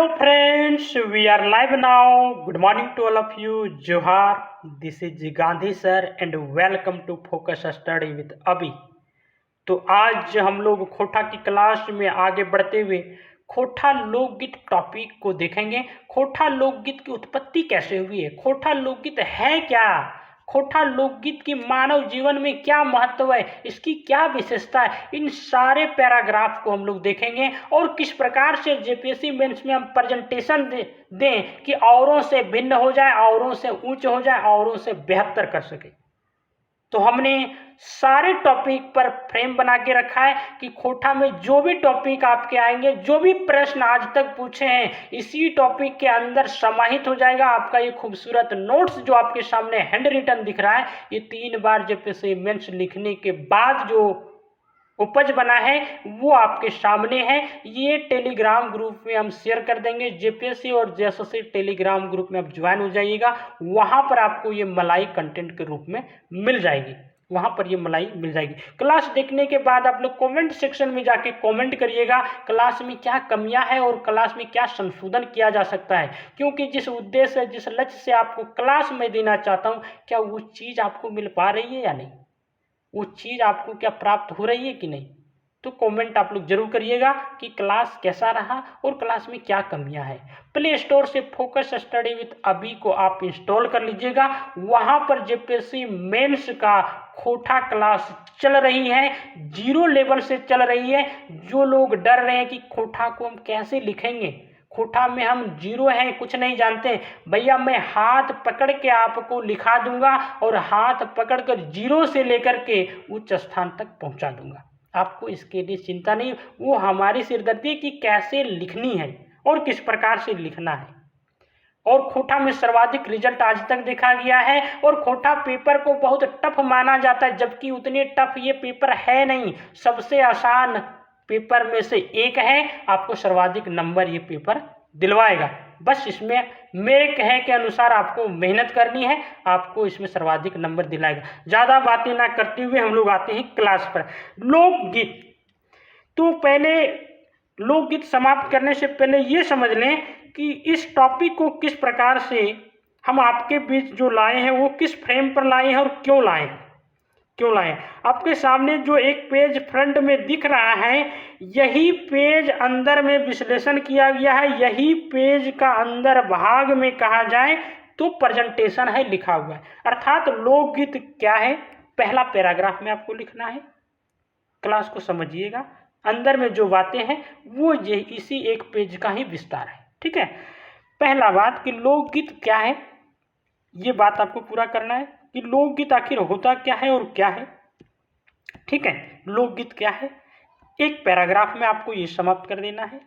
Hello friends, we are live now. Good morning to all of you. Johar, this is Gandhi sir and welcome to Focus Study with Abhi. तो आज हम लोग खोटा की class में आगे बढ़ते हुए खोटा लोकगीत टॉपिक को देखेंगे। खोटा लोकगीत की उत्पत्ति कैसे हुई है, खोटा लोकगीत है क्या, खोटा लोकगीत की मानव जीवन में क्या महत्व है, इसकी क्या विशेषता है, इन सारे पैराग्राफ को हम लोग देखेंगे और किस प्रकार से जेपीएससी मेंस में हम प्रेजेंटेशन दें कि औरों से भिन्न हो जाए, औरों से ऊंच हो जाए, औरों से बेहतर कर सके। तो हमने सारे टॉपिक पर फ्रेम बना के रखा है कि खोटा में जो भी टॉपिक आपके आएंगे, जो भी प्रश्न आज तक पूछे हैं, इसी टॉपिक के अंदर समाहित हो जाएगा। आपका ये खूबसूरत नोट्स जो आपके सामने हैंड रिटन दिख रहा है, ये 3 बार जेपीएससी मेंस लिखने के बाद जो उपज बना है वो आपके सामने है। ये टेलीग्राम ग्रुप में हम शेयर कर देंगे। जेपीएससी और जेएसएससी टेलीग्राम ग्रुप में आप ज्वाइन हो जाइएगा, वहां पर आपको ये मलाई कंटेंट के रूप में मिल जाएगी, वहां पर ये मलाई मिल जाएगी। क्लास देखने के बाद आप लोग कमेंट सेक्शन में जाके कमेंट करिएगा क्लास में क्या कमियां हैं और क्लास में क्या संशोधन किया जा सकता है, क्योंकि जिस उद्देश्य जिस लक्ष्य से आपको क्लास में देना चाहता हूं, क्या वो चीज़ आपको मिल पा रही है या नहीं, वो चीज़ आपको क्या प्राप्त हो रही है कि नहीं। तो कमेंट आप लोग जरूर करिएगा कि क्लास कैसा रहा और क्लास में क्या कमियां हैं। प्ले स्टोर से फोकस स्टडी विद अभी को आप इंस्टॉल कर लीजिएगा। वहां पर जेपीएससी मेंस का खोटा क्लास चल रही है, 0 लेवल से चल रही है। जो लोग डर रहे हैं कि खोटा को हम कैसे लिखेंगे, खोटा में हम 0 हैं, कुछ नहीं जानते, भैया मैं हाथ पकड़ के आपको लिखा दूंगा और हाथ पकड़कर 0 से लेकर के उच्च स्थान तक पहुंचा दूंगा। आपको इसके लिए चिंता नहीं, वो हमारी सिरदर्दी है कि कैसे लिखनी है और किस प्रकार से लिखना है। और खोटा में सर्वाधिक रिजल्ट आज तक देखा गया है और खोटा पेपर को बहुत टफ माना जाता है, जबकि उतने टफ ये पेपर है नहीं। सबसे आसान पेपर में से एक है, आपको सर्वाधिक नंबर ये पेपर दिलवाएगा। बस इसमें मेरे कहे के अनुसार आपको मेहनत करनी है, आपको इसमें सर्वाधिक नंबर दिलाएगा। ज़्यादा बातें ना करते हुए हम लोग आते हैं क्लास पर। लोकगीत, तो पहले लोकगीत समाप्त करने से पहले ये समझ लें कि इस टॉपिक को किस प्रकार से हम आपके बीच जो लाए हैं वो किस फ्रेम पर लाए हैं और क्यों लाए हैं, क्यों लाए। आपके सामने जो एक पेज फ्रंट में दिख रहा है, यही पेज अंदर में विश्लेषण किया गया है, यही पेज का अंदर भाग में कहा जाए तो प्रेजेंटेशन है लिखा हुआ है। अर्थात लोकगीत क्या है, पहला पैराग्राफ में आपको लिखना है। क्लास को समझिएगा, अंदर में जो बातें हैं वो ये इसी एक पेज का ही विस्तार है। ठीक है, पहला बात कि लोकगीत क्या है, ये बात आपको पूरा करना है कि लोकगीत आखिर होता क्या है और क्या है। ठीक है, लोकगीत क्या है, एक पैराग्राफ में आपको ये समाप्त कर देना है।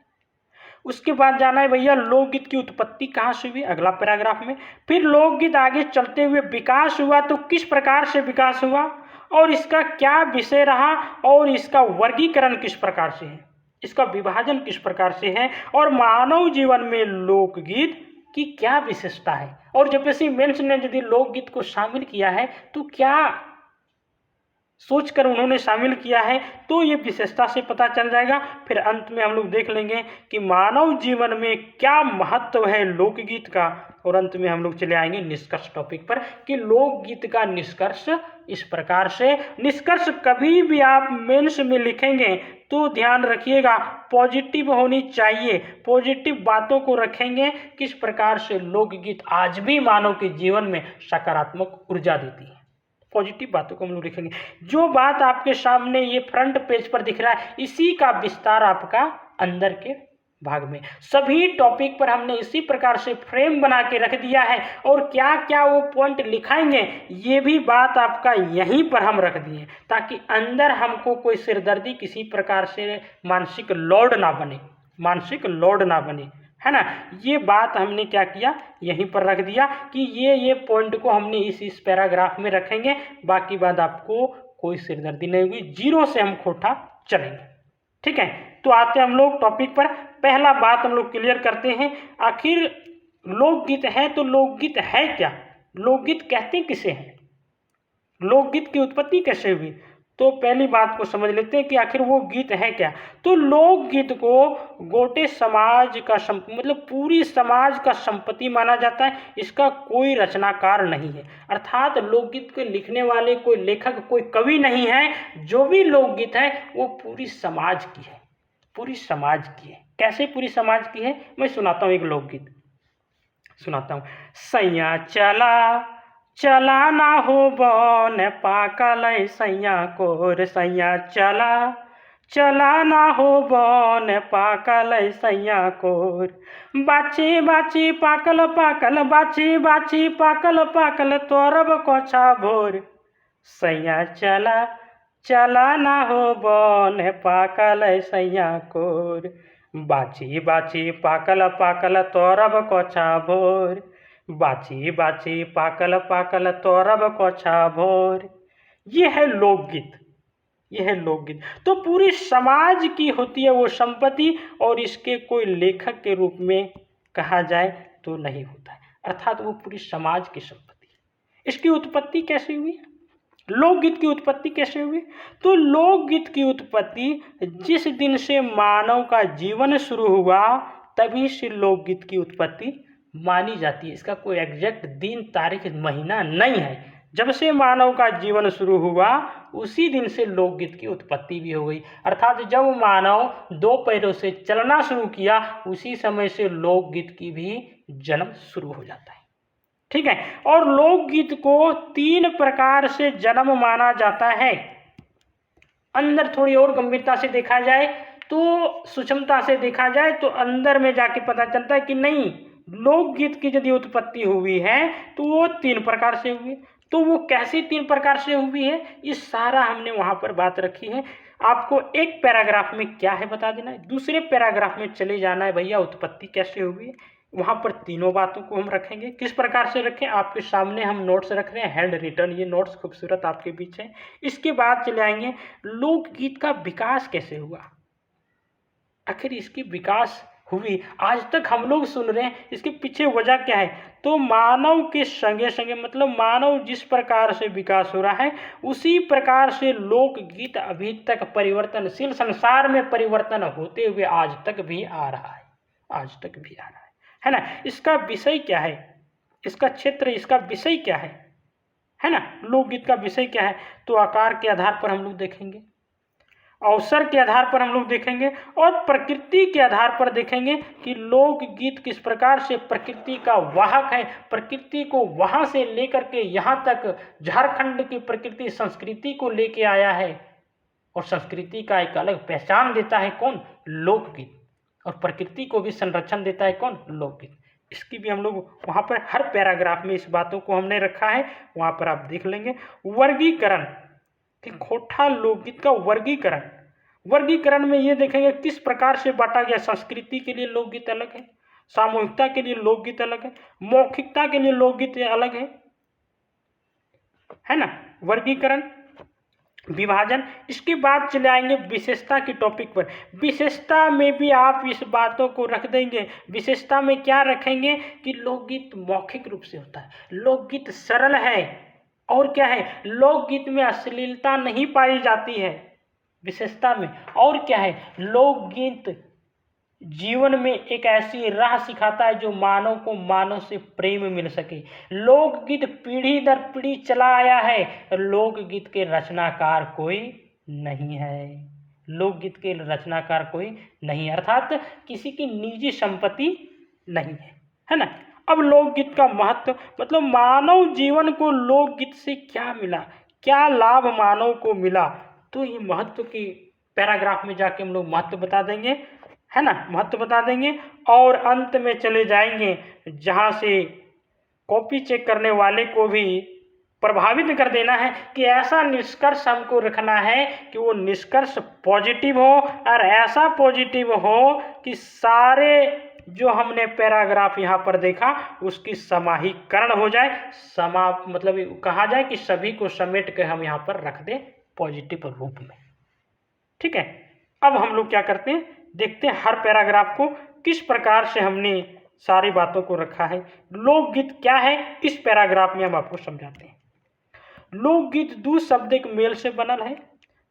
उसके बाद जाना है भैया लोकगीत की उत्पत्ति कहाँ से हुई, अगला पैराग्राफ में। फिर लोकगीत आगे चलते हुए विकास हुआ, तो किस प्रकार से विकास हुआ और इसका क्या विषय रहा और इसका वर्गीकरण किस प्रकार से है, इसका विभाजन किस प्रकार से है और मानव जीवन में लोकगीत की क्या विशेषता है। और जेपीएससी मेंस ने यदि लोकगीत को शामिल किया है तो क्या सोचकर उन्होंने शामिल किया है, तो ये विशेषता से पता चल जाएगा। फिर अंत में हम लोग देख लेंगे कि मानव जीवन में क्या महत्व है लोकगीत का, और अंत में हम लोग चले आएंगे निष्कर्ष टॉपिक पर कि लोकगीत का निष्कर्ष इस प्रकार से। निष्कर्ष कभी भी आप मेंस में लिखेंगे तो ध्यान रखिएगा पॉजिटिव होनी चाहिए, पॉजिटिव बातों को रखेंगे, किस प्रकार से लोकगीत आज भी मानव के जीवन में सकारात्मक ऊर्जा देती है। पॉजिटिव बातों को हम लोग लिखेंगे। जो बात आपके सामने ये फ्रंट पेज पर दिख रहा है, इसी का विस्तार आपका अंदर के भाग में। सभी टॉपिक पर हमने इसी प्रकार से फ्रेम बना के रख दिया है और क्या क्या वो पॉइंट लिखाएंगे ये भी बात आपका यहीं पर हम रख दिए, ताकि अंदर हमको कोई सिरदर्दी किसी प्रकार से मानसिक लोड ना बने, मानसिक लोड ना बने, है ना। ये बात हमने क्या किया, यहीं पर रख दिया कि ये पॉइंट को हमने इस पैराग्राफ में रखेंगे, बाकी बात आपको कोई सिरदर्दी नहीं होगी, 0 से हम खोटा चलेंगे। ठीक है, तो आते हम लोग टॉपिक पर। पहला बात हम लोग क्लियर करते हैं, आखिर लोकगीत है तो लोकगीत है क्या, लोकगीत कहते किसे हैं, लोकगीत की उत्पत्ति कैसे हुई। तो पहली बात को समझ लेते हैं कि आखिर वो गीत है क्या। तो लोकगीत को गोटे समाज का मतलब पूरी समाज का संपत्ति माना जाता है। इसका कोई रचनाकार नहीं है, अर्थात लोकगीत के लिखने वाले कोई लेखक, कोई कवि नहीं है। जो भी लोकगीत है वो पूरी समाज की है, पूरी समाज की है। कैसे पूरी समाज की है, मैं सुनाता हूँ, एक लोकगीत सुनाता हूँ। सैया चला चला ना हो बन पाकल सैया कोर, सैया चला चला ना हो बन पाकल सैया कोर, बाची बाची पाकल पाकल, बाची बाची पाकल पाकल, तोरब कोछा भोर, सैया चला चला ना हो बन पाकल सैया कोर, बाची बाची पाकल पाकल, तोरब कोछा भोर, बाची बाची पाकल पाकल, तोरब कोछा भोर। ये है लोकगीत, ये है लोकगीत। तो पूरी समाज की होती है वो संपत्ति, और इसके कोई लेखक के रूप में कहा जाए तो नहीं होता है, अर्थात वो पूरी समाज की संपत्ति। इसकी उत्पत्ति कैसे हुई, लोकगीत की उत्पत्ति कैसे हुई? तो लोकगीत की उत्पत्ति जिस दिन से मानव का जीवन शुरू हुआ तभी से लोकगीत की उत्पत्ति मानी जाती है। इसका कोई एग्जैक्ट दिन, तारीख, महीना नहीं है। जब से मानव का जीवन शुरू हुआ उसी दिन से लोकगीत की उत्पत्ति भी हो गई, अर्थात जब मानव दो पैरों से चलना शुरू किया उसी समय से लोकगीत की भी जन्म शुरू हो जाता है। ठीक है, और लोकगीत को 3 प्रकार से जन्म माना जाता है। अंदर थोड़ी और गंभीरता से देखा जाए तो, सूक्ष्मता से देखा जाए तो अंदर में जाके पता चलता है कि नहीं, लोकगीत की यदि उत्पत्ति हुई है तो वो 3 प्रकार से हुई। तो वो कैसे 3 प्रकार से हुई है, ये सारा हमने वहां पर बात रखी है। आपको एक पैराग्राफ में क्या है बता देना है, दूसरे पैराग्राफ में चले जाना है भैया उत्पत्ति कैसे हुई है। वहाँ पर तीनों बातों को हम रखेंगे। किस प्रकार से रखें, आपके सामने हम नोट्स रख रहे हैं, हैंड रिटन, ये नोट्स खूबसूरत आपके बीच है। इसके बाद चले आएंगे लोकगीत का विकास कैसे हुआ, आखिर इसकी विकास हुई, आज तक हम लोग सुन रहे हैं, इसके पीछे वजह क्या है। तो मानव के संगे संगे, मतलब मानव जिस प्रकार से विकास हो रहा है उसी प्रकार से लोकगीत अभी तक परिवर्तनशील, संसार में परिवर्तन होते हुए आज तक भी आ रहा है, आज तक भी आ रहा है ना। इसका विषय क्या है, इसका क्षेत्र, इसका विषय क्या है ना। लोकगीत का विषय क्या है, तो आकार के आधार पर हम लोग देखेंगे, अवसर के आधार पर हम लोग देखेंगे, और प्रकृति के आधार पर देखेंगे कि लोकगीत किस प्रकार से प्रकृति का वाहक है, प्रकृति को वहां से लेकर के यहाँ तक झारखंड की प्रकृति संस्कृति को लेके आया है, और संस्कृति का एक अलग पहचान देता है कौन, लोकगीत, और प्रकृति को भी संरक्षण देता है कौन, लोकगीत। इसकी भी हम लोग वहाँ पर हर पैराग्राफ में इस बातों को हमने रखा है, वहाँ पर आप देख लेंगे। वर्गीकरण, कि खोटा लोकगीत का वर्गीकरण, वर्गीकरण में ये देखेंगे किस प्रकार से बांटा गया। संस्कृति के लिए लोकगीत अलग है, सामूहिकता के लिए लोकगीत अलग है, मौखिकता के लिए लोकगीत अलग है ना। वर्गीकरण, विभाजन। इसके बाद चले आएंगे विशेषता के टॉपिक पर। विशेषता में भी आप इस बातों को रख देंगे। विशेषता में क्या रखेंगे कि लोकगीत मौखिक रूप से होता है, लोकगीत सरल है, और क्या है, लोकगीत में अश्लीलता नहीं पाई जाती है विशेषता में, और क्या है, लोकगीत जीवन में एक ऐसी राह सिखाता है जो मानव को मानव से प्रेम मिल सके। लोकगीत पीढ़ी दर पीढ़ी चला आया है, लोकगीत के रचनाकार कोई नहीं है, लोकगीत के रचनाकार कोई नहीं, अर्थात किसी की निजी संपत्ति नहीं है ना। अब लोकगीत का महत्व, मतलब मानव जीवन को लोकगीत से क्या मिला, क्या लाभ मानव को मिला, तो ये महत्व की पैराग्राफ में जाके हम लोग महत्व बता देंगे, है ना, महत्व बता देंगे। और अंत में चले जाएंगे जहाँ से कॉपी चेक करने वाले को भी प्रभावित कर देना है कि ऐसा निष्कर्ष हमको रखना है कि वो निष्कर्ष पॉजिटिव हो, और ऐसा पॉजिटिव हो कि सारे जो हमने पैराग्राफ यहाँ पर देखा उसकी समाहीकरण हो जाए, मतलब कहा जाए कि सभी को समेट के हम यहाँ पर रख दें पॉजिटिव रूप में। ठीक है, अब हम लोग क्या करते हैं, देखते हैं हर पैराग्राफ को किस प्रकार से हमने सारी बातों को रखा है। लोकगीत क्या है इस पैराग्राफ में हम आपको समझाते हैं। लोकगीत दो शब्द एक मेल से बनल है,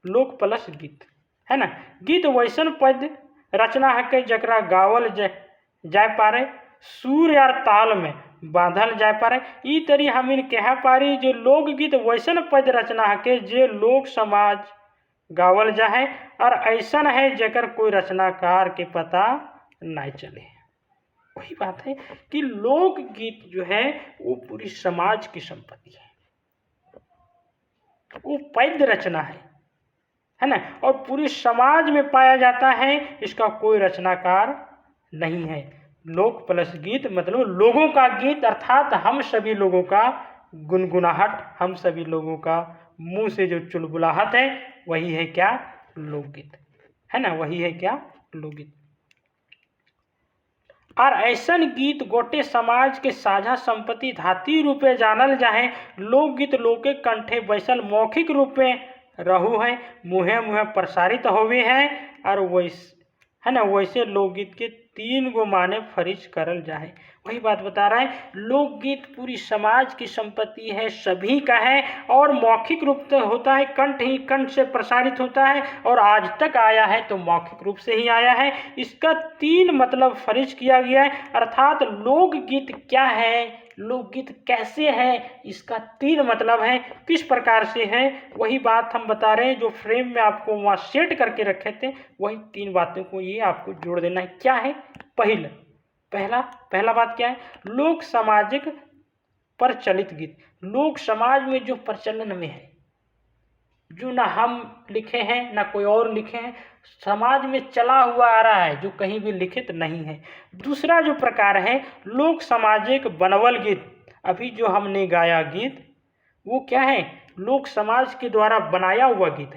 लोक प्लस गीत, है ना। गीत वैसन पद रचना है कि जकरा गावल जाय पारे, सुर या ताल में बांधल जाय पारे। ई तरी हम इन कह पारी जो लोकगीत वैसन पद रचना है कि जे लोक समाज गावल जाए और ऐसन है जकर कोई रचनाकार के पता नहीं चले। वही बात है कि लोकगीत जो है वो पूरी समाज की संपत्ति है, वो पद्य रचना है ना, और पूरी समाज में पाया जाता है, इसका कोई रचनाकार नहीं है। लोक प्लस गीत मतलब लोगों का गीत, अर्थात हम सभी लोगों का गुनगुनाहट, हम सभी लोगों का मुंह से जो चुलबुलाहट है वही है क्या, लोकगीत, है ना, वही है क्या, लोकगीत। और ऐसन गीत गोटे समाज के साझा संपत्ति धाती रूपे जानल जाए। लोकगीत लोके कंठे बैसल मौखिक रूपे रहू है, मुहे मुहे प्रसारित होवे है, और वैसे, है ना, वैसे लोकगीत के 3 गो माने फरिज करल जाए। वही बात बता रहा है, लोकगीत पूरी समाज की संपत्ति है, सभी का है, और मौखिक रूप से होता है, कंठ ही कंठ से प्रसारित होता है, और आज तक आया है तो मौखिक रूप से ही आया है। इसका 3 मतलब फरिज किया गया है, अर्थात लोकगीत क्या है, लोकगीत कैसे है, इसका 3 मतलब है, किस प्रकार से है, वही बात हम बता रहे हैं। जो फ्रेम में आपको वहाँ सेट करके रखे थे वही 3 बातों को ये आपको जोड़ देना है। क्या है, पहला बात क्या है, लोक सामाजिक प्रचलित गीत। लोक समाज में जो प्रचलन में है, जो ना हम लिखे हैं ना कोई और लिखे हैं, समाज में चला हुआ आ रहा है, जो कहीं भी लिखित नहीं है। दूसरा जो प्रकार है लोक सामाजिक बनवल गीत। अभी जो हमने गाया गीत वो क्या है, लोक समाज के द्वारा बनाया हुआ गीत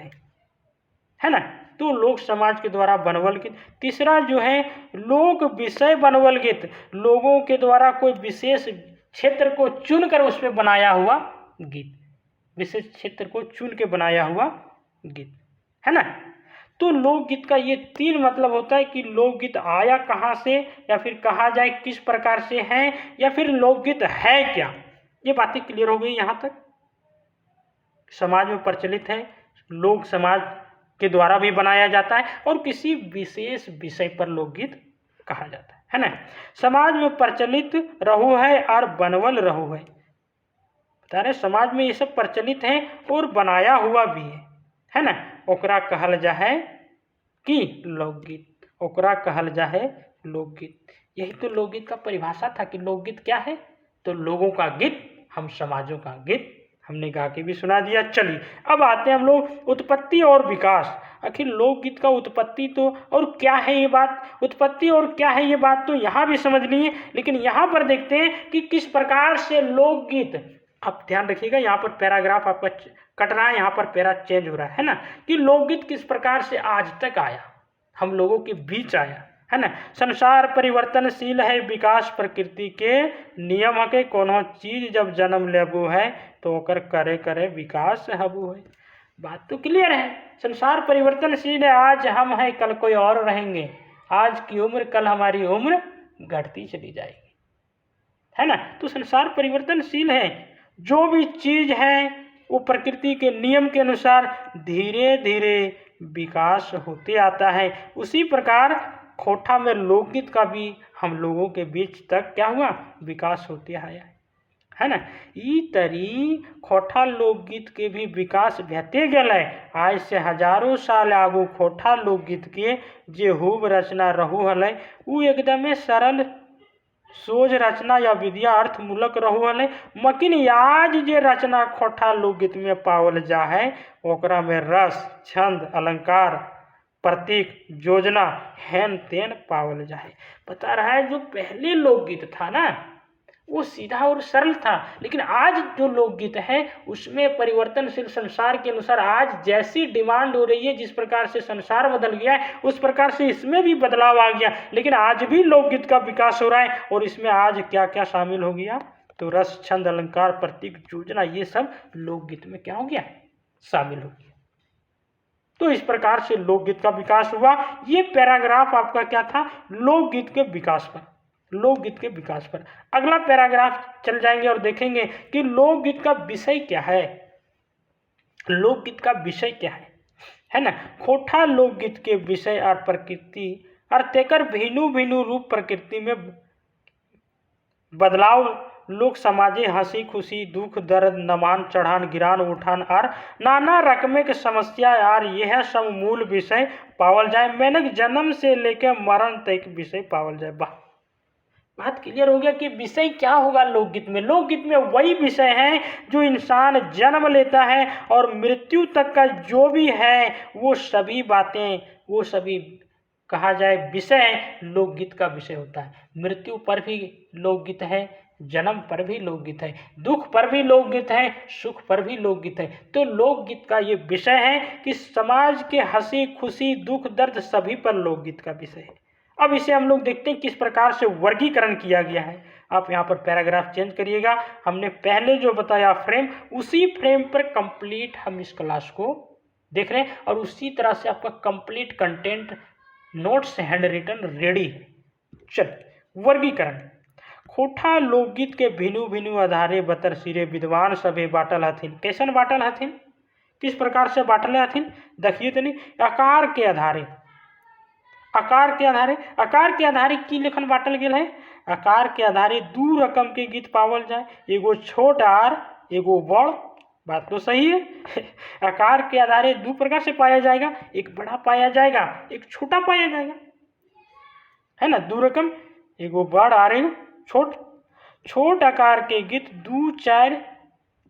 है ना, तो लोक समाज के द्वारा बनवल गीत। तीसरा जो है लोक विषय बनवल गीत, लोगों के द्वारा कोई विशेष क्षेत्र को चुनकर उस पर बनाया हुआ गीत, विशेष क्षेत्र को चुन के बनाया हुआ गीत, है ना। तो लोकगीत का ये 3 मतलब होता है कि लोकगीत आया कहाँ से, या फिर कहा जाए किस प्रकार से है, या फिर लोकगीत है क्या। ये बातें क्लियर हो गई यहाँ तक। समाज में प्रचलित है, लोक समाज के द्वारा भी बनाया जाता है, और किसी विशेष विषय पर लोकगीत कहा जाता है ना। समाज में प्रचलित रहू है और बनवल रहू है, समाज में ये सब प्रचलित है और बनाया हुआ भी है ना। ओकरा कहल जाए कि लोकगीत, ओकरा कहल जाए लोकगीत। यही तो लोकगीत का परिभाषा था कि लोकगीत क्या है, तो लोगों का गीत, हम समाजों का गीत। हमने गा के भी सुना दिया। चलिए अब आते हैं हम लोग उत्पत्ति और विकास। आखिर लोकगीत का उत्पत्ति तो और क्या है ये बात, उत्पत्ति और क्या है ये बात तो यहाँ भी समझ लिए, लेकिन यहाँ पर देखते हैं कि किस प्रकार से लोकगीत, आप ध्यान रखिएगा यहाँ पर पैराग्राफ आपका कट रहा है, यहाँ पर पैरा चेंज हो रहा है ना, कि लोकगीत किस प्रकार से आज तक आया, हम लोगों के बीच आया, है ना। संसार परिवर्तनशील है, विकास प्रकृति के नियम है के कोनो चीज जब जन्म लेबू है तो ओकर करे करे विकास हबू है। बात तो क्लियर है, संसार परिवर्तनशील है, आज हम हैं कल कोई और रहेंगे, आज की उम्र कल हमारी उम्र घटती चली जाएगी, है ना। तो संसार परिवर्तनशील है, जो भी चीज है वो प्रकृति के नियम के अनुसार धीरे धीरे विकास होते आता है। उसी प्रकार खोटा में लोकगीत का भी हम लोगों के बीच तक क्या हुआ, विकास होते आया है ना। ई तरी खोटा लोकगीत के भी विकास भेते गए। आज से हजारों साल आगू खोटा लोकगीत के जे खूब रचना रहू हल वो एकदमे सरल सोझ रचना या विधिया अर्थमूलक रहू हल, मकिन आज जे रचना खोटा लोकगीत में पावल जा है ओकरा में रस, छंद, अलंकार, प्रतीक, योजना हेन तेन पावल जाए। बता रहा है जो पहले लोकगीत था ना वो सीधा और सरल था, लेकिन आज जो लोकगीत है उसमें परिवर्तनशील संसार के अनुसार आज जैसी डिमांड हो रही है, जिस प्रकार से संसार बदल गया है उस प्रकार से इसमें भी बदलाव आ गया। लेकिन आज भी लोकगीत का विकास हो रहा है, और इसमें आज क्या क्या शामिल हो गया, तो रस, छंद, अलंकार, प्रतीक, योजना, ये सब लोकगीत में क्या हो गया, शामिल हो गया। तो इस प्रकार से लोकगीत का विकास हुआ। ये पैराग्राफ आपका क्या था, लोकगीत के विकास पर, लोकगीत के विकास पर। अगला पैराग्राफ चल जाएंगे और देखेंगे कि लोकगीत का विषय क्या है, लोकगीत का विषय क्या है। है ना। खोठा लोकगीत के विषय और प्रकृति और तेकर भिन्नु भिन्नु रूप प्रकृति में बदलाव लोक समाजे हंसी खुशी दुख दर्द नमान चढ़ान गिरान उठान और नाना रकमे के समस्या और यह सब मूल विषय पावल जाए। मैंने जन्म से लेकर मरण तक विषय पावल जाए। वाह, बात क्लियर हो गया कि विषय क्या होगा लोकगीत में। लोकगीत में वही विषय है जो इंसान जन्म लेता है और मृत्यु तक का जो भी है वो सभी बातें, वो सभी कहा जाए विषय लोकगीत का विषय होता है। मृत्यु पर भी लोकगीत है, जन्म पर भी लोकगीत है, दुख पर भी लोकगीत है, सुख पर भी लोकगीत है। तो लोकगीत का ये विषय है कि समाज के हंसी खुशी दुख दर्द सभी पर लोकगीत का विषय है। अब इसे हम लोग देखते हैं किस प्रकार से वर्गीकरण किया गया है। आप यहाँ पर पैराग्राफ चेंज करिएगा। हमने पहले जो बताया फ्रेम, उसी फ्रेम पर कंप्लीट हम इस क्लास को देख रहे हैं और उसी तरह से आपका complete content notes handwritten ready है। चल, वर्गीकरण। खोठा लोकगीत के भिनु भिनु आधारे बतर सिरे विद्वान सभे बाटल हथिन। कैसन बाटल हथिन, किस प्रकार से बाटले हथिन देखिए तनी। आकार के आधारे, आकार के आधारे, आकार के आधारे की लेखन बाटल गेल है। आकार के आधारे दू रकम के गीत पावल जाए, एगो छोट आर एगो बड़। बात तो सही है। आकार के आधारे दो प्रकार से पाया जाएगा, एक बड़ा पाया जाएगा, एक छोटा पाया जाएगा, है ना। दो रकम, एगो बड़ और एगो छोट। छोट आकार के गीत दू चार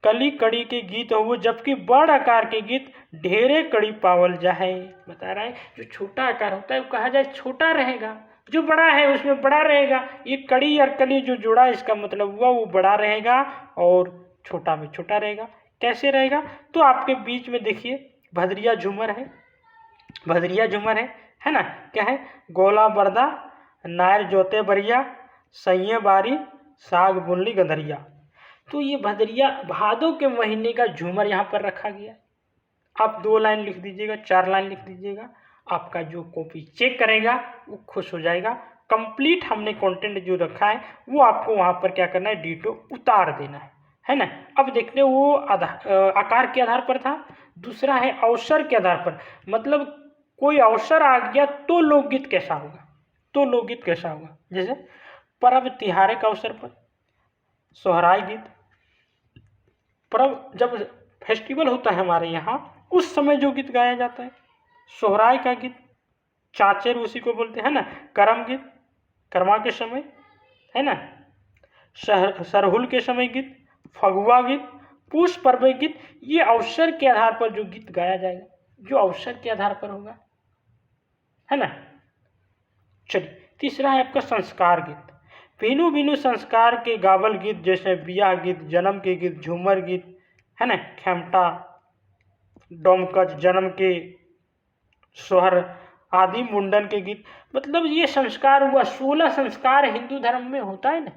कली कड़ी के गीत हो, जबकि बड़ आकार के गीत ढेरे कड़ी पावल जाए। बता रहा है जो छोटा आकार होता है वो कहा जाए छोटा रहेगा, जो बड़ा है उसमें बड़ा रहेगा। ये कड़ी और कली जो जोड़ा इसका मतलब हुआ वो बड़ा रहेगा और छोटा में छोटा रहेगा। कैसे रहेगा तो आपके बीच में देखिए भदरिया झूमर है, भदरिया झूमर है ना। क्या है, गोला बरदा नायर जोते बरिया सैये बारी साग बुनली गंधरिया। तो ये भदरिया भादों के महीने का झूमर यहाँ पर रखा गया। आप 2 लाइन लिख दीजिएगा, 4 लाइन लिख दीजिएगा, आपका जो कॉपी चेक करेगा वो खुश हो जाएगा। कंप्लीट हमने कंटेंट जो रखा है वो आपको वहाँ पर क्या करना है, डिटो उतार देना है ना। अब देखते वो आकार के आधार पर था। दूसरा है अवसर के आधार पर, मतलब कोई अवसर आ गया तो लोकगीत कैसा होगा, तो लोकगीत कैसा होगा। जैसे पर्व तिहारे के अवसर पर सोहराय गीत, पर्व जब फेस्टिवल होता है हमारे यहाँ उस समय जो गीत गाया जाता है, सोहराय का गीत, चाचेर उसी को बोलते हैं ना। करम गीत, कर्मा के समय, है ना। सरहुल के समय गीत, फगुआ गीत, पूष पर्व गीत। ये अवसर के आधार पर जो गीत गाया जाएगा, जो अवसर के आधार पर होगा, है ना। चलिए, तीसरा है आपका संस्कार गीत। भिनु भिनु संस्कार के गावल गीत, जैसे बियाह गीत, जन्म के गीत, झूमर गीत, है ना, खेमटा, डोमकच, जन्म के सोहर आदि, मुंडन के गीत। मतलब ये संस्कार हुआ। 16 संस्कार हिंदू धर्म में होता है ना,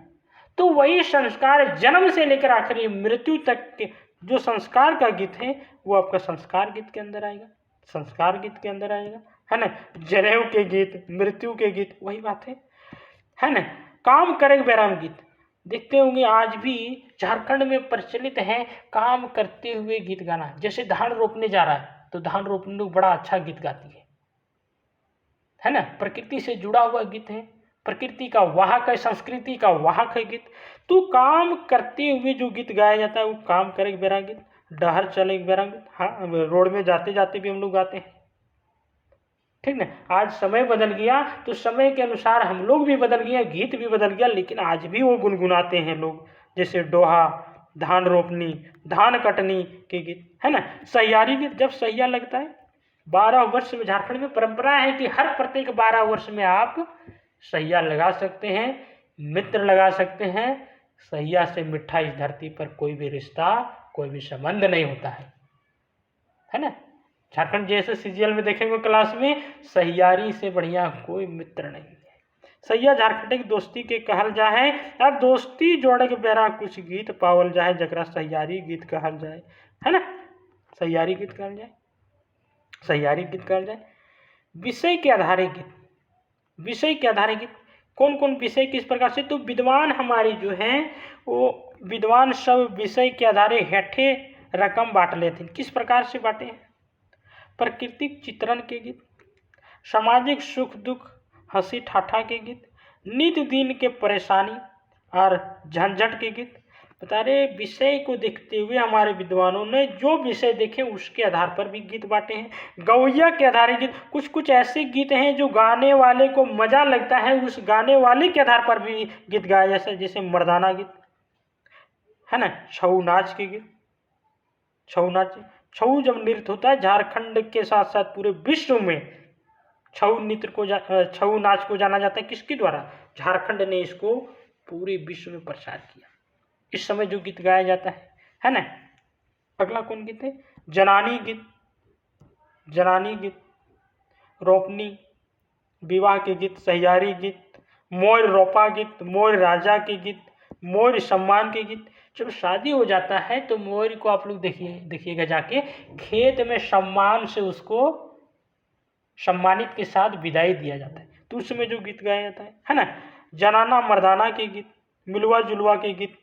तो वही संस्कार जन्म से लेकर आखिरी मृत्यु तक के जो संस्कार का गीत है वो आपका संस्कार गीत के अंदर आएगा, संस्कार गीत के अंदर आएगा, है ना। जनेऊ के गीत, मृत्यु के गीत, वही बात है ना। काम करे बैराम गीत, देखते होंगे आज भी झारखंड में प्रचलित है काम करते हुए गीत गाना। जैसे धान रोपने जा रहा है तो धान रोपने लोग बड़ा अच्छा गीत गाती है ना। प्रकृति से जुड़ा हुआ गीत है, प्रकृति का वाहक है, संस्कृति का वाहक है गीत। तो काम करते हुए जो गीत गाया जाता है वो काम करे बेरा गीत, डहर चले बेरा गीत। हाँ, रोड में जाते जाते भी हम लोग गाते हैं, ठीक ना। आज समय बदल गया तो समय के अनुसार हम लोग भी बदल गए, गीत भी बदल गया, लेकिन आज भी वो गुनगुनाते हैं लोग। जैसे दोहा, धान रोपनी, धान कटनी के गीत, है ना। सहियारी गीत, जब सहिया लगता है 12 वर्ष में, झारखंड में परंपरा है कि हर प्रत्येक 12 वर्ष में आप सहिया लगा सकते हैं, मित्र लगा सकते हैं। सहिया से मिठा इस धरती पर कोई भी रिश्ता, कोई भी संबंध नहीं होता है ना। झारखंड जैसे सीजीएल में देखेंगे क्लास में, सहियारी से बढ़िया कोई मित्र नहीं है। सहिया झारखंड की दोस्ती के कहल जाए और दोस्ती जोड़े के बेरा कुछ गीत पावल जाए जकरा सहियारी गीत कहल जाए, है ना। सहियारी गीत कहल जाए, सहियारी गीत कहल जाए। विषय के आधारे गीत, विषय के आधारे गीत कौन कौन विषय किस प्रकार से, तो विद्वान हमारे जो हैं वो विद्वान सब विषय के आधारे हेठे रकम बांट लेते हैं। किस प्रकार से बांटे हैं, प्राकृतिक चित्रण के गीत, सामाजिक सुख दुख हंसी ठाठा के गीत, नित दिन के परेशानी और झंझट के गीत। बता रहे विषय को देखते हुए हमारे विद्वानों ने जो विषय देखे उसके आधार पर भी गीत बांटे हैं। गौया के आधार गीत, कुछ कुछ ऐसे गीत हैं जो गाने वाले को मजा लगता है, उस गाने वाले के आधार पर भी गीत गाया जैसे मर्दाना गीत है ना, छऊ नाच के गीत। छऊ नाच, छऊ जब नृत्य होता है झारखंड के साथ साथ पूरे विश्व में छऊ नृत्य को छऊ नाच को जाना जाता है। किसके द्वारा? झारखंड ने इसको पूरे विश्व में प्रचार किया। इस समय जो गीत गाया जाता है ना। अगला कौन गीत है? जनानी गीत। जनानी गीत, रोपनी, विवाह के गीत, सहियारी गीत, मोर रोपा गीत, मोर राजा के गीत, मोर सम्मान के गीत। जब शादी हो जाता है तो मोर को आप लोग देखिएगा जाके खेत में सम्मान से उसको सम्मानित के साथ विदाई दिया जाता है, तो उस समय जो गीत गाया जाता है ना। जनाना मर्दाना के गीत, मिलवा जुलवा के गीत,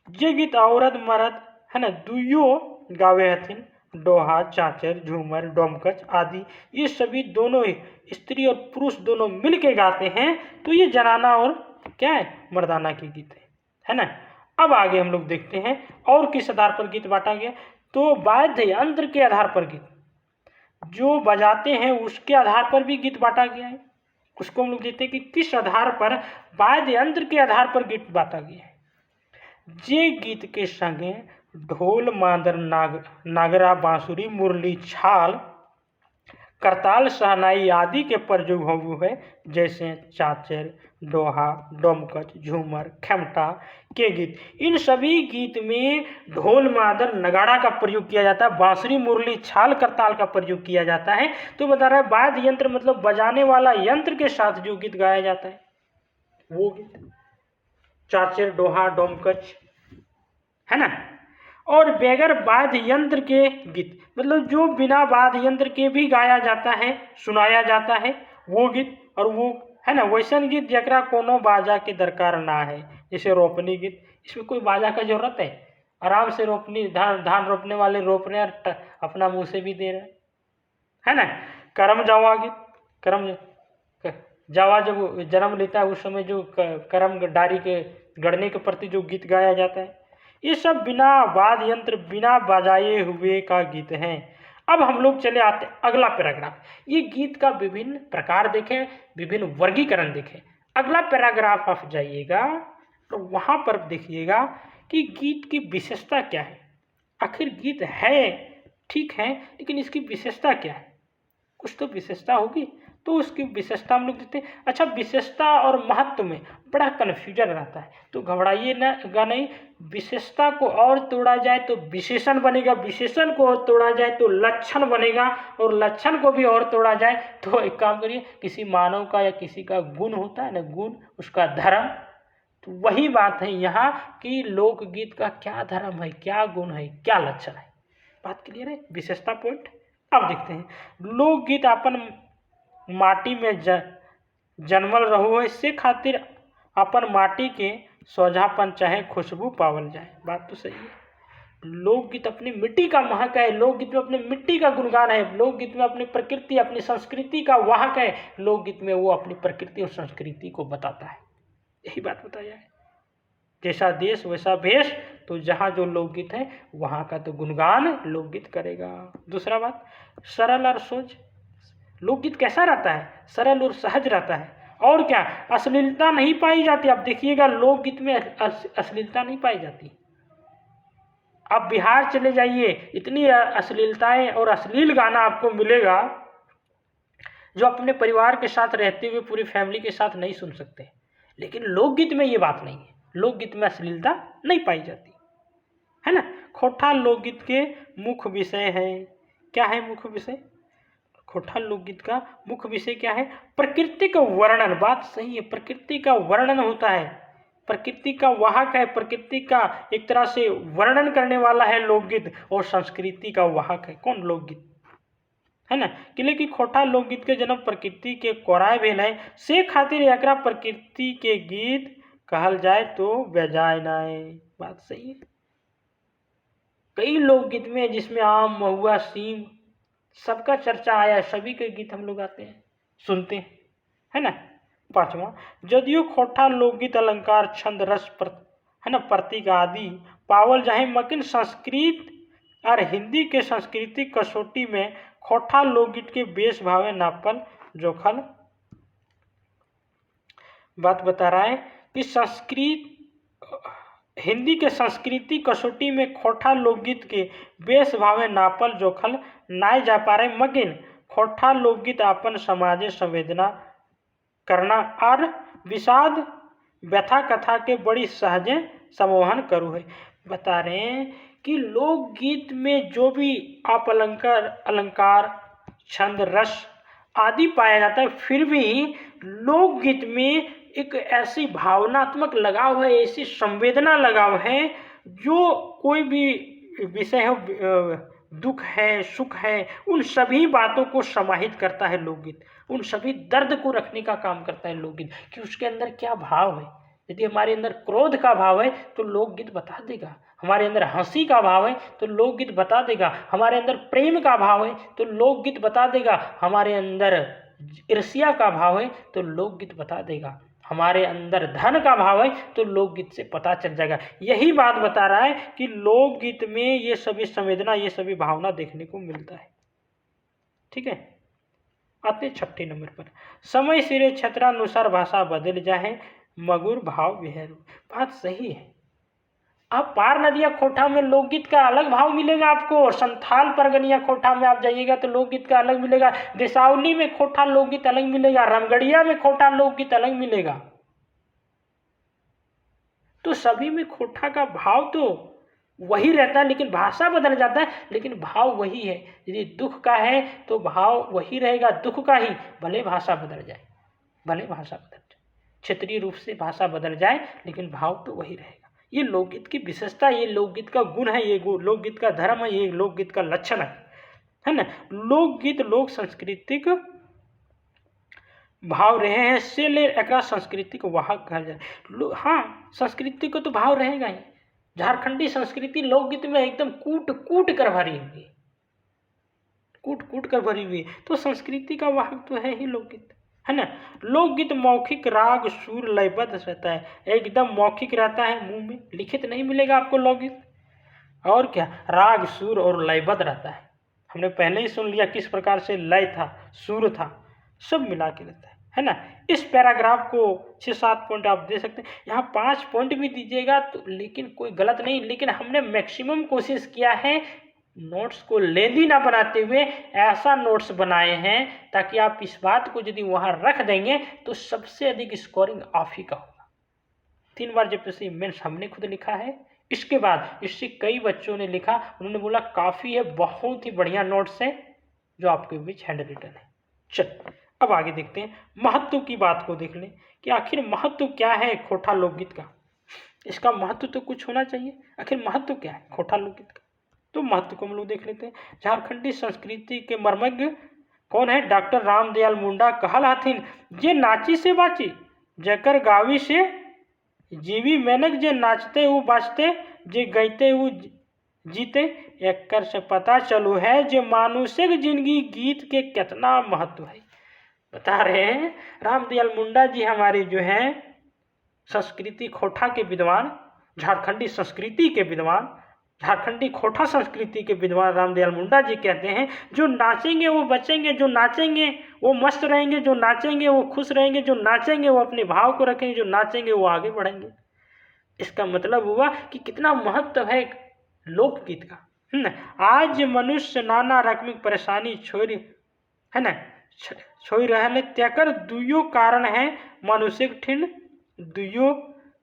ये गीत औरत मर्द है ना दुइयो गावे हथिन। डोहा, चाचर, झूमर, डोमकच आदि ये सभी दोनों ही स्त्री और पुरुष दोनों मिल के गाते हैं, तो ये जनाना और क्या है? मर्दाना के गीत है ना। अब आगे हम लोग देखते हैं और किस आधार पर गीत बांटा गया। तो वाद्य यंत्र के आधार पर गीत, जो बजाते हैं उसके आधार पर भी गीत बांटा गया है। उसको हम लोग देखते हैं कि किस आधार पर वाद्य यंत्र के आधार पर गीत बांटा गया है। जे गीत के संगे ढोल, मादर, नागरा, बांसुरी, मुरली, छाल, करताल, शहनाई आदि के प्रयोग हुए है, जैसे चाचर, दोहा, डोमकच, झूमर, खेमटा के गीत। इन सभी गीत में ढोल, मादर, नगाड़ा का प्रयोग किया जाता है, बांसुरी, मुरली, छाल, करताल का प्रयोग किया जाता है। तो बता रहा है वाद्य यंत्र मतलब बजाने वाला यंत्र के साथ जो गीत गाया जाता है वो गीत चाचर, दोहा, डोमकच है ना। और बगैर वाद्य यंत्र के गीत मतलब जो बिना वाद्य यंत्र के भी गाया जाता है, सुनाया जाता है वो गीत। और वो है ना वैसन गीत जकरा कोनो बाजा के दरकार ना है, जैसे रोपनी गीत। इसमें कोई बाजा का जरूरत है? आराम से रोपनी धान रोपने वाले रोप रहे हैं, अपना मुंह से भी दे रहे है ना। करम जावा गीत, करम जावा जब जन्म लेता है उस समय जो करम डारी के गढ़ने के प्रति जो गीत गाया जाता है, ये सब बिना वाद्य यंत्र बिना बजाए हुए का गीत हैं। अब हम लोग चले आते अगला पैराग्राफ। ये गीत का विभिन्न प्रकार देखें, विभिन्न वर्गीकरण देखें। अगला पैराग्राफ आप जाइएगा तो वहाँ पर देखिएगा कि गीत की विशेषता क्या है। आखिर गीत है ठीक है, लेकिन इसकी विशेषता क्या है? कुछ तो विशेषता होगी, तो उसकी विशेषता हम लोग देखते हैं। अच्छा, विशेषता और महत्व में बड़ा कन्फ्यूजन रहता है, तो घबराइए ना नहीं। विशेषता को और तोड़ा जाए तो विशेषण बनेगा, विशेषण को और तोड़ा जाए तो लक्षण बनेगा, और लक्षण को भी और तोड़ा जाए तो एक काम करिए, किसी मानव का या किसी का गुण होता है ना, गुण उसका धर्म। तो वही बात है यहाँ कि लोकगीत का क्या धर्म है, क्या गुण है, क्या लक्षण है। बात क्लियर है? विशेषता पॉइंट अब देखते हैं। लोकगीत अपन माटी में जन्मल रहो है, इससे खातिर अपन माटी के सोझापन चाहे खुशबू पावल जाए। बात तो सही है। लोकगीत अपनी मिट्टी का महक है, लोकगीत में अपनी मिट्टी का गुणगान है, लोकगीत में अपनी प्रकृति अपनी संस्कृति का वाहक है, लोकगीत में वो अपनी प्रकृति और संस्कृति को बताता है। यही बात बताया है। जैसा देश वैसा भेष, तो जहाँ जो लोकगीत है वहाँ का तो गुणगान लोकगीत करेगा। दूसरा बात, सरल और सोच। लोकगीत कैसा रहता है? सरल और सहज रहता है। और क्या, अश्लीलता नहीं पाई जाती। आप देखिएगा लोकगीत में अश्लीलता नहीं पाई जाती। आप बिहार चले जाइए, इतनी अश्लीलताएं और अश्लील गाना आपको मिलेगा जो अपने परिवार के साथ रहते हुए पूरी फैमिली के साथ नहीं सुन सकते। लेकिन लोकगीत में ये बात नहीं है, लोकगीत में अश्लीलता नहीं पाई जाती है ना। खोटा लोकगीत के मुख्य विषय है। क्या है मुख्य विषय? खोटा लोकगीत का मुख्य विषय क्या है? प्रकृति का वर्णन। बात सही है, प्रकृति का वर्णन होता है, प्रकृति का वाहक है, प्रकृति का एक तरह से वर्णन करने वाला है लोकगीत, और संस्कृति का वाहक है कौन? लोकगीत है ना। किले की खोटा लोकगीत के जन्म प्रकृति के कोराय भेल है, से खातिर एकरा प्रकृति के गीत कहल जाए तो बेजाय ना है। बात सही है। कई लोकगीत में जिसमें आम, महुआ, सीम सबका चर्चा आया, सभी के गीत हम लोग आते हैं, सुनते हैं, है ना। पांचवा, जदियो खोटा लोकगीत अलंकार छंद रस है ना प्रतीक आदि पावल जाए, मकिन संस्कृत और हिंदी के संस्कृति कसौटी में खोटा लोकगीत के बेस भावे नापल जोखल। बात बता रहा है कि संस्कृत हिंदी के संस्कृति कसौटी में खोटा लोकगीत के बेस भावे नापल जोखल नाय जा पा रहे, मगिन खोटा लोकगीत अपन समाजे संवेदना करना और विषाद व्यथा कथा के बड़ी सहजे संवहन करू है। बता रहे हैं कि लोकगीत में जो भी आप अलंकार छंद रस आदि पाया जाता है, फिर भी लोकगीत में एक ऐसी भावनात्मक लगाव है, ऐसी संवेदना लगाव है, जो कोई भी विषय हो, दुख है सुख है, उन सभी बातों को समाहित करता है लोकगीत, उन सभी दर्द को रखने का काम करता है लोकगीत कि उसके अंदर क्या भाव है। यदि हमारे अंदर क्रोध का भाव है तो लोकगीत बता देगा, हमारे अंदर हंसी का भाव है तो लोकगीत बता देगा, हमारे अंदर प्रेम का भाव है तो लोकगीत बता देगा, हमारे अंदर ईर्ष्या का भाव है तो लोकगीत बता देगा, हमारे अंदर धन का भाव है तो लोकगीत से पता चल जाएगा। यही बात बता रहा है कि लोकगीत में ये सभी संवेदना, ये सभी भावना देखने को मिलता है। ठीक है, आते छठे नंबर पर, समय सिरे क्षेत्रानुसार भाषा बदल जाए, मगुर भाव विहरू। बात सही है। आप पार नदिया खोटा में लोकगीत का अलग भाव मिलेगा आपको, संथाल परगनिया खोटा में आप जाइएगा तो लोकगीत का अलग मिलेगा, देसावली में खोटा लोकगीत अलग मिलेगा, रामगढ़िया में खोटा लोकगीत अलग मिलेगा। तो सभी में खोटा का भाव तो वही रहता है, लेकिन भाषा बदल जाता है, लेकिन भाव वही है। यदि दुख का है तो भाव वही रहेगा दुख का ही, भले भाषा बदल जाए, भले भाषा बदल जाए, क्षेत्रीय रूप से भाषा बदल जाए, लेकिन भाव तो वही रहेगा। ये लोकगीत की विशेषता, ये लोकगीत का गुण है, ये लोकगीत का धर्म है, ये लोकगीत का लक्षण है ना। लोकगीत लोक सांस्कृतिक भाव रहे हैं, से ले एक सांस्कृतिक वाहक कहा जाए। हाँ, संस्कृति को तो भाव रहेगा ही। झारखंडी संस्कृति लोकगीत में एकदम कूट कूट कर भरी हुई है, कूट कूट कर भरी हुई है, तो संस्कृति का वाहक तो है ही लोकगीत, है ना। लोकगीत मौखिक राग सुर लयबद्ध रहता है, एकदम मौखिक रहता है, मुंह में लिखित नहीं मिलेगा आपको लोकगीत, और क्या राग सुर और लयबद्ध रहता है। हमने पहले ही सुन लिया किस प्रकार से लय था, सुर था, सब मिला के रहता है ना। इस पैराग्राफ को 6-7 पॉइंट आप दे सकते हैं, यहाँ 5 पॉइंट भी दीजिएगा तो लेकिन कोई गलत नहीं, लेकिन हमने मैक्सिमम कोशिश किया है नोट्स को लेंदी ना बनाते हुए ऐसा नोट्स बनाए हैं ताकि आप इस बात को यदि वहाँ रख देंगे तो सबसे अधिक स्कोरिंग आप ही का होगा। 3 बार जेपीएससी मेंस हमने खुद लिखा है, इसके बाद इससे कई बच्चों ने लिखा, उन्होंने बोला काफ़ी है, बहुत ही बढ़िया नोट्स है जो आपके बीच हैंड रिटन है। चल अब आगे देखते हैं, महत्व की बात को देख लें कि आखिर महत्व क्या है खोटा लोकगीत का। इसका महत्व तो कुछ होना चाहिए, आखिर महत्व क्या है खोटा लोकगीत का, तो महत्व को हम लोग देख लेते हैं। झारखंडी संस्कृति के मर्मज्ञ कौन है? डॉक्टर रामदयाल मुंडा कहल हथिन, जे नाची से बाची, जकर गावी से जीवी मेनक, जे नाचते वो बाचते, जे गईते वो जीते। एक से पता चलू है जे मानुषिक जिंदगी गीत के कितना महत्व है। बता रहे हैं रामदयाल मुंडा जी हमारे जो हैं संस्कृति खोटा के विद्वान, झारखंडी संस्कृति के विद्वान, झारखंडी खोटा संस्कृति के विद्वान रामदयाल मुंडा जी कहते हैं जो नाचेंगे वो बचेंगे, जो नाचेंगे वो मस्त रहेंगे, जो नाचेंगे वो खुश रहेंगे, जो नाचेंगे वो अपने भाव को रखेंगे, जो नाचेंगे वो आगे बढ़ेंगे। इसका मतलब हुआ कि कितना महत्व है लोकगीत का। आज मनुष्य नाना रकमिक परेशानी छोड़ है ना छोड़ रहे, त्याकर दुयो कारण है मनुष्य ठिन दुयो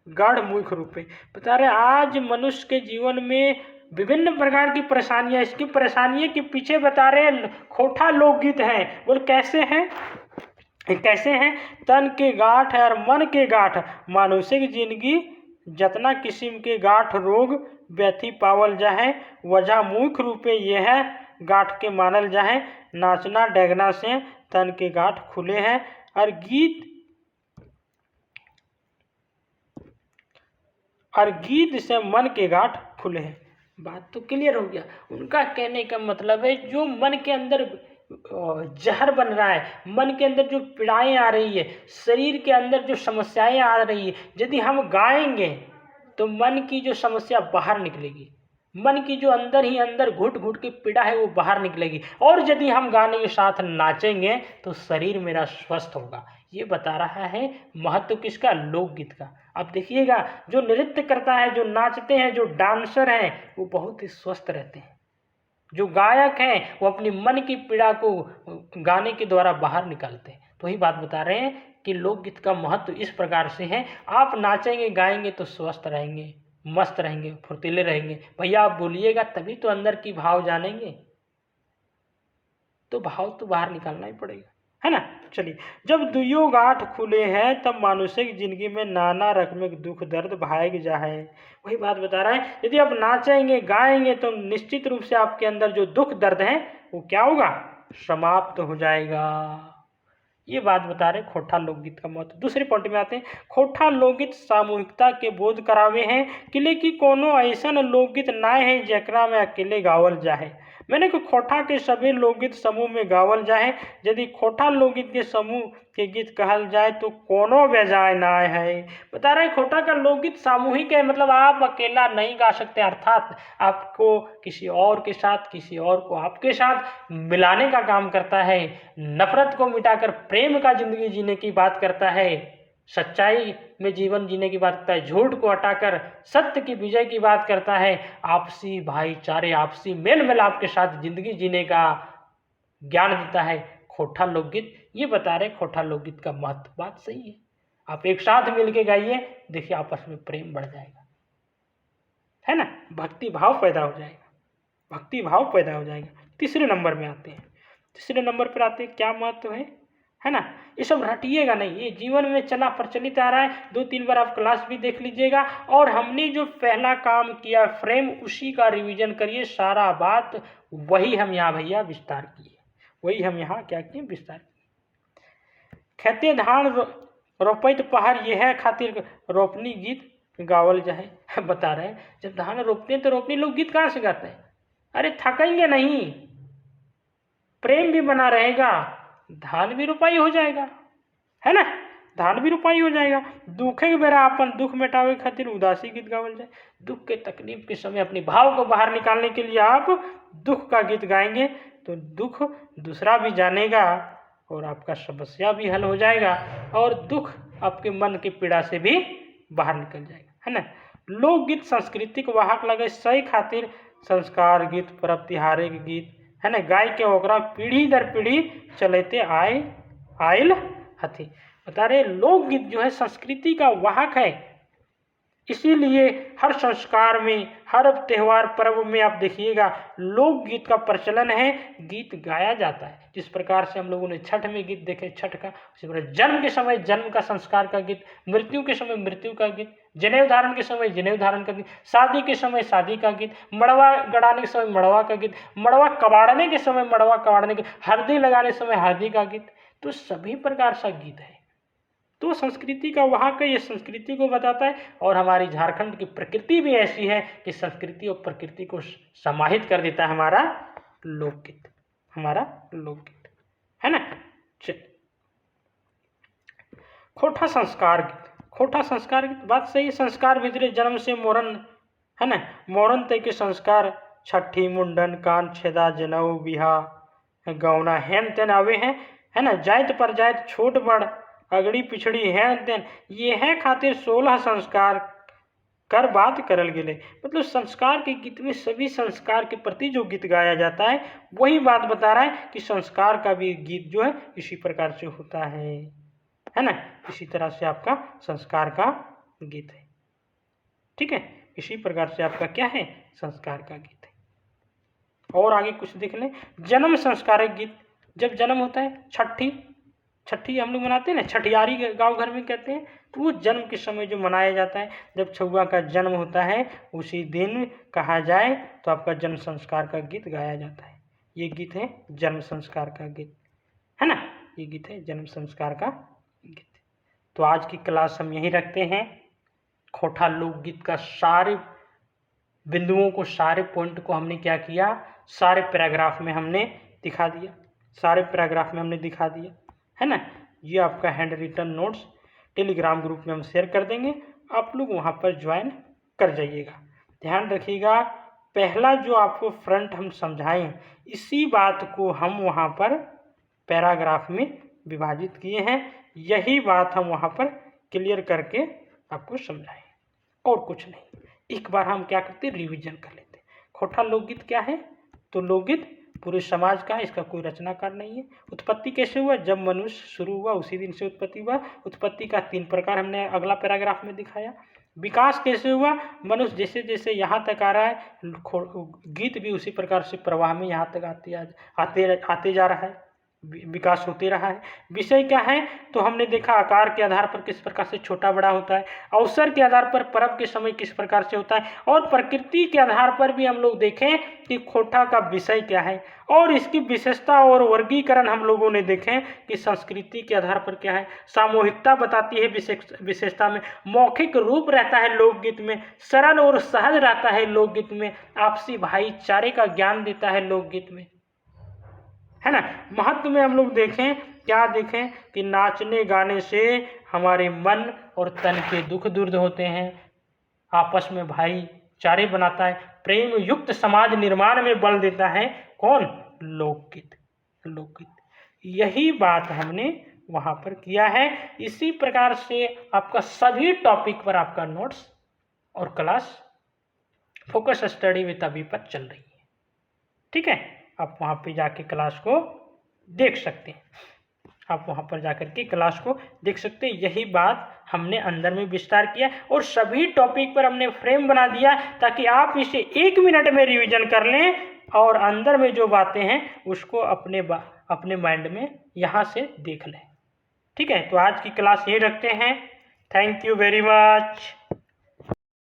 गाढ़ मूर्ख रूपे। बता रहे आज मनुष्य के जीवन में विभिन्न प्रकार की परेशानियां, इसकी परेशानियों के पीछे बता रहे खोटा लोकगीत है। बोल कैसे हैं? कैसे हैं? तन के गांठ और मन के गांठ, मानुषिक जिंदगी जतना किस्म के गांठ रोग व्यथी पावल जाए, वजह मुख्य रूपे यह है गांठ के मानल जाए। नाचना डेगना से तन के गांठ खुले हैं और गीत से मन के गांठ खुले हैं। बात तो क्लियर हो गया। उनका कहने का मतलब है जो मन के अंदर जहर बन रहा है, मन के अंदर जो पीड़ाएं आ रही है, शरीर के अंदर जो समस्याएं आ रही है, यदि हम गाएंगे तो मन की जो समस्या बाहर निकलेगी, मन की जो अंदर ही अंदर घुट घुट की पीड़ा है वो बाहर निकलेगी। और यदि हम गाने के साथ नाचेंगे तो शरीर मेरा स्वस्थ होगा। ये बता रहा है महत्व किसका? लोकगीत का। अब देखिएगा जो नृत्य करता है, जो नाचते हैं, जो डांसर हैं, वो बहुत ही स्वस्थ रहते हैं। जो गायक हैं वो अपनी मन की पीड़ा को गाने के द्वारा बाहर निकालते हैं। तो वही बात बता रहे हैं कि लोकगीत का महत्व इस प्रकार से है। आप नाचेंगे गाएंगे तो स्वस्थ रहेंगे, मस्त रहेंगे, फुर्तीले रहेंगे। भैया आप बोलिएगा तभी तो अंदर की भाव जानेंगे, तो भाव तो बाहर निकालना ही पड़ेगा, है ना। चलिए, जब दुइयो गांठ खुले हैं तब मानुषिक जिंदगी में नाना रकम दुख दर्द भाग जाए। वही बात बता रहा है, यदि आप नाचेंगे गाएंगे तो निश्चित रूप से आपके अंदर जो दुख दर्द है वो क्या होगा? समाप्त हो जाएगा। ये बात बता रहे खोठा लोकगीत का महत्व। दूसरे पॉइंट में आते हैं। खोठा लोकगीत सामूहिकता के बोध करावे हैं, किले की कोनो ऐसा लोकगीत नाय है जकरा में अकेले गावल जाए। मैंने कि खोठा के सभी लोकगीत समूह में गावल जाए। यदि खोठा लोकगीत के समूह के गीत कहल जाए तो कोनो बेजाय नाय है। बता रहे खोठा का लोकगीत सामूहिक है, मतलब आप अकेला नहीं गा सकते, अर्थात आपको किसी और के साथ, किसी और को आपके साथ मिलाने का काम करता है। नफरत को मिटाकर प्रेम का जिंदगी जीने की बात करता है, सच्चाई में जीवन जीने की बात करता है, झूठ को हटाकर सत्य की विजय की बात करता है, आपसी भाईचारे, आपसी मेल मिलाप के साथ जिंदगी जीने का ज्ञान देता है खोठा लोकगीत। ये बता रहे खोठा लोकगीत का महत्व। बात सही है। आप एक साथ मिलके गाइए, देखिए आपस में प्रेम बढ़ जाएगा, है ना, भक्ति भाव पैदा हो जाएगा, भक्ति भाव पैदा हो जाएगा। तीसरे नंबर में आते हैं। तीसरे नंबर पर आते हैं, क्या महत्व है ना। ये सब रटिएगा नहीं, ये जीवन में चला प्रचलित आ रहा है। 2-3 बार आप क्लास भी देख लीजिएगा। और हमने जो पहला काम किया फ्रेम, उसी का रिवीजन करिए। सारा बात वही हम यहाँ भैया विस्तार किए, वही हम यहाँ क्या किए? विस्तार किए। खेते धान रोपैत पहाड़ यह खातिर रोपनी गीत गावल जाए। बता रहे हैं जब धान रोपते हैं तो रोपनी लोग गीत कहाँ से गाते हैं? अरे थकेंगे नहीं, प्रेम भी बना रहेगा, धान भी रुपाई हो जाएगा, है ना, धान भी रुपाई हो जाएगा। दुखे के बेरा अपन दुख मिटावे खातिर उदासी गीत गावल जाए। दुख के तकलीफ के समय अपने भाव को बाहर निकालने के लिए आप दुख का गीत गाएंगे तो दुख दूसरा भी जानेगा और आपका समस्या भी हल हो जाएगा और दुख आपके मन की पीड़ा से भी बाहर निकल जाएगा, है ना। लोकगीत संस्कृति को वाहक लगे, सही खातिर संस्कार गीत, पर्व तिहारिक गीत, है ना, गाय के ओकरा पीढ़ी दर पीढ़ी चलते आयल हथी। बता रहे लोकगीत जो है संस्कृति का वाहक है, इसीलिए हर संस्कार में, हर त्यौहार पर्व में आप देखिएगा लोकगीत का प्रचलन है, गीत गाया जाता है। जिस प्रकार से हम लोगों ने छठ में गीत देखे छठ का, उसी प्रकार जन्म के समय जन्म का संस्कार का गीत, मृत्यु के समय मृत्यु का गीत, जनेऊ धारण के समय जनेऊ धारण का गीत, शादी के समय शादी का गीत, मड़वा गड़ाने के समय मड़वा का गीत, मड़वा कबाड़ने के समय मड़वा कबाड़ने के, हल्दी लगाने समय हल्दी का गीत। तो सभी प्रकार का गीत है। तो संस्कृति का वहाँ का ये संस्कृति को बताता है। और हमारी झारखंड की प्रकृति भी ऐसी है कि संस्कृति और प्रकृति को समाहित कर देता है हमारा लोकगीत, हमारा लोकगीत, है ना। चल, खोठा संस्कार गीत। खोठा संस्कार गीत बात सही है। संस्कार भीतरे जन्म से मोरन, है ना, मोरन तय के संस्कार, छठी, मुंडन, कान छेदा, जनऊ, बिहा, गौना, हेन तेन आवे हैं, है ना। जायत पर जायत, छोट बड़, अगड़ी पिछड़ी, हैं तेन, ये है खातिर 16 संस्कार कर बात करल गेले। मतलब संस्कार के गीत में सभी संस्कार के प्रति जो गीत गाया जाता है वही बात बता रहा है कि संस्कार का भी गीत जो है इसी प्रकार से होता है ना। इसी तरह से आपका संस्कार का गीत है, ठीक है। इसी प्रकार से आपका क्या है? संस्कार का गीत है। और आगे कुछ देख लें। जन्म संस्कारक गीत, जब जन्म होता है, छठी हम लोग मनाते हैं ना, छठियारी गांव घर में कहते हैं, तो वो जन्म के समय जो मनाया जाता है, जब छुआ का जन्म होता है उसी दिन कहा जाए तो आपका जन्म संस्कार का गीत गाया जाता है। ये गीत है जन्म संस्कार का गीत, है ना, ये गीत है जन्म संस्कार का गीत। तो आज की क्लास हम यहीं रखते हैं। खोठा लोकगीत का सारे बिंदुओं को, सारे पॉइंट को हमने क्या किया, सारे पैराग्राफ में हमने दिखा दिया, सारे पैराग्राफ में हमने दिखा दिया, है ना। ये आपका handwritten notes Telegram group में हम शेयर कर देंगे, आप लोग वहाँ पर ज्वाइन कर जाइएगा। ध्यान रखिएगा, पहला जो आपको फ्रंट हम समझाएं, इसी बात को हम वहाँ पर पैराग्राफ में विभाजित किए हैं, यही बात हम वहाँ पर क्लियर करके आपको समझाएं, और कुछ नहीं। एक बार हम क्या करते हैं, रिवीजन कर लेते हैं। खोटा लोकगीत क्या है, तो लोकगीत पूरे समाज का है, इसका कोई रचनाकार नहीं है। उत्पत्ति कैसे हुआ, जब मनुष्य शुरू हुआ उसी दिन से उत्पत्ति हुआ। उत्पत्ति का 3 प्रकार हमने अगला पैराग्राफ में दिखाया। विकास कैसे हुआ, मनुष्य जैसे जैसे यहाँ तक आ रहा है, गीत भी उसी प्रकार से प्रवाह में यहाँ तक आते जा रहा है, विकास होते रहा है। विषय क्या है, तो हमने देखा आकार के आधार पर किस प्रकार से छोटा बड़ा होता है, अवसर के आधार पर पर्व के समय किस प्रकार से होता है, और प्रकृति के आधार पर भी हम लोग देखें कि खोटा का विषय क्या है, और इसकी विशेषता और वर्गीकरण हम लोगों ने देखें कि संस्कृति के आधार पर क्या है। सामूहिकता बताती है विशेषता में, मौखिक रूप रहता है लोकगीत में, सरल और सहज रहता है लोकगीत में, आपसी भाईचारे का ज्ञान देता है लोकगीत में, है ना। महत्व में हम लोग देखें, क्या देखें कि नाचने गाने से हमारे मन और तन के दुख दूर होते हैं, आपस में भाईचारे बनाता है, प्रेम युक्त समाज निर्माण में बल देता है। कौन, लोकगीत। लोकगीत, यही बात हमने वहाँ पर किया है। इसी प्रकार से आपका सभी टॉपिक पर आपका नोट्स और क्लास फोकस स्टडी विद अभी पर चल रही है, ठीक है। आप वहाँ पे जाके क्लास को देख सकते हैं, आप वहाँ पर जाकर के क्लास को देख सकते हैं। यही बात हमने अंदर में विस्तार किया, और सभी टॉपिक पर हमने फ्रेम बना दिया ताकि आप इसे 1 मिनट में रिवीजन कर लें, और अंदर में जो बातें हैं उसको अपने माइंड में यहाँ से देख लें, ठीक है। तो आज की क्लास यही रखते हैं। Thank you very much.